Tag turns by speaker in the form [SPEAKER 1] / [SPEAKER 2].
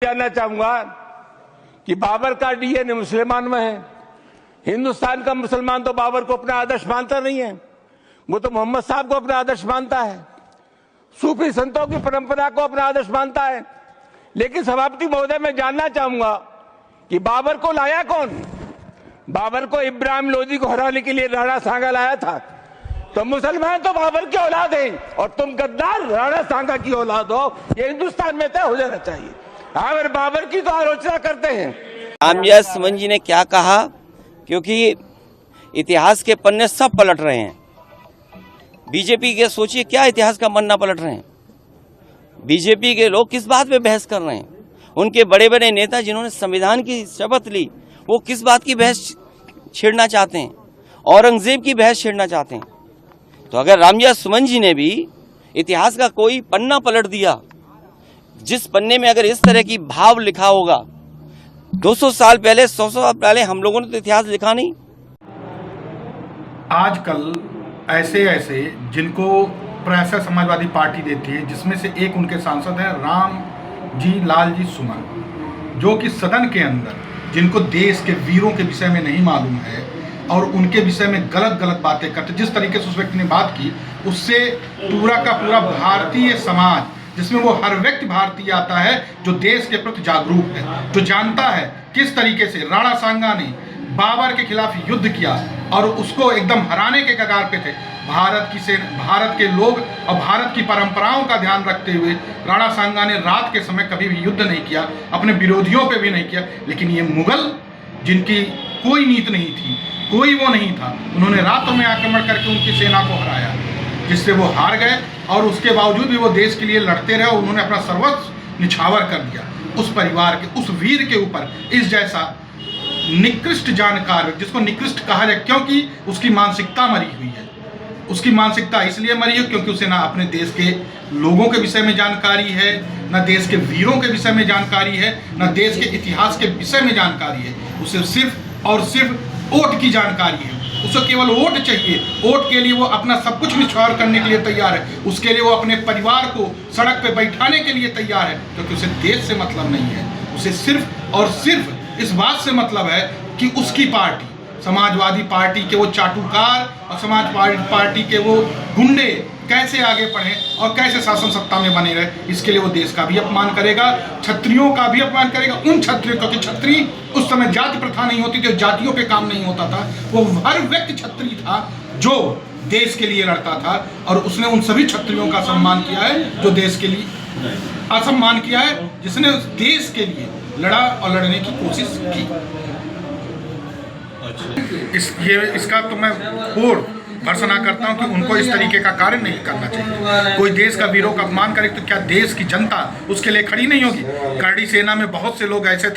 [SPEAKER 1] जानना चाहूंगा कि बाबर का डीएनए मुसलमान में है। हिंदुस्तान का मुसलमान तो बाबर को अपना आदर्श मानता नहीं है, वो तो मोहम्मद साहब को अपना आदर्श मानता है, सूफी संतों की परंपरा को अपना आदर्श मानता है। लेकिन सभापति महोदय, मैं जानना चाहूंगा कि बाबर को लाया कौन? बाबर को इब्राहिम लोदी को हराने के लिए राणा सांगा लाया था। तो मुसलमान तो बाबर की औलाद हैं और तुम गद्दार राणा सांगा की औलाद हो, ये हिंदुस्तान में तय हो जाना चाहिए। अगर बाबर की तो आलोचना करते हैं।
[SPEAKER 2] रामविलास सुमन जी ने क्या कहा, क्योंकि इतिहास के पन्ने सब पलट रहे हैं। बीजेपी के सोचिए क्या इतिहास का पन्ना पलट रहे हैं। बीजेपी के लोग किस बात पे बहस कर रहे हैं? उनके बड़े बड़े नेता जिन्होंने संविधान की शपथ ली, वो किस बात की बहस छेड़ना चाहते हैं? औरंगजेब की बहस छेड़ना चाहते हैं। तो अगर रामविलास सुमन जी ने भी इतिहास का कोई पन्ना पलट दिया, जिस पन्ने में अगर इस तरह की भाव लिखा होगा, 200 साल पहले 100 साल पहले हम लोगों ने तो इतिहास लिखा नहीं।
[SPEAKER 3] आजकल ऐसे जिनको प्रेस समाजवादी पार्टी देती है, जिसमें से एक उनके सांसद हैं राम जी लाल जी सुमन, जो कि सदन के अंदर जिनको देश के वीरों के विषय में नहीं मालूम है और उनके विषय में गलत बातें करते, जिस तरीके से उस व्यक्ति ने बात की, उससे पूरा का पूरा भारतीय समाज, जिसमें वो हर व्यक्ति भारतीय आता है जो देश के प्रति जागरूक है, जो जानता है किस तरीके से राणा सांगा ने बाबर के खिलाफ युद्ध किया और उसको एकदम हराने के कगार पे थे। भारत के लोग और भारत की परंपराओं का ध्यान रखते हुए राणा सांगा ने रात के समय कभी भी युद्ध नहीं किया, अपने विरोधियों पे भी नहीं किया। लेकिन ये मुगल, जिनकी कोई नीति नहीं थी, कोई वो नहीं था, उन्होंने रातों में आक्रमण करके उनकी सेना को हराया, जिससे वो हार गए और उसके बावजूद भी वो देश के लिए लड़ते रहे और उन्होंने अपना सर्वस्व निछावर कर दिया। उस परिवार के, उस वीर के ऊपर इस जैसा निकृष्ट जानकार, जिसको निकृष्ट कहा जाए क्योंकि उसकी मानसिकता मरी हुई है। उसकी मानसिकता इसलिए मरी है क्योंकि उसे ना अपने देश के लोगों के विषय में जानकारी है, ना देश के वीरों के विषय में जानकारी है, ना देश के इतिहास के विषय में जानकारी है। उसे सिर्फ और सिर्फ वोट की जानकारी है। उसे केवल वोट चाहिए। वोट के लिए वो अपना सब कुछ निछावर करने के लिए तैयार है। उसके लिए वो अपने परिवार को सड़क पे बैठाने के लिए तैयार है, क्योंकि उसे देश से मतलब नहीं है। उसे सिर्फ और सिर्फ इस बात से मतलब है कि उसकी पार्टी, समाजवादी पार्टी के वो चाटुकार और समाजवादी पार्टी के वो गुंडे कैसे आगे बढ़ें और कैसे शासन सत्ता में बने रहे। इसके लिए वो देश का भी अपमान करेगा, क्षत्रियों का भी अपमान करेगा। उन क्षत्रियों, क्योंकि क्षत्रिय उस समय जाति प्रथा नहीं होती थी, जातियों पे काम नहीं होता था। वो हर व्यक्ति क्षत्रिय था जो देश के लिए लड़ता था, और उसने उन सभी क्षत्रियों का सम्मान किया है जो देश के लिए असम्मान किया है, जिसने देश के लिए लड़ा और लड़ने की कोशिश की। इसका तो मैं पूर्ण भर्त्सना करता हूं कि उनको इस तरीके का कार्य नहीं करना चाहिए। कोई देश का वीरों का अपमान करे तो क्या देश की जनता उसके लिए खड़ी नहीं होगी? करड़ी सेना में बहुत से लोग ऐसे थे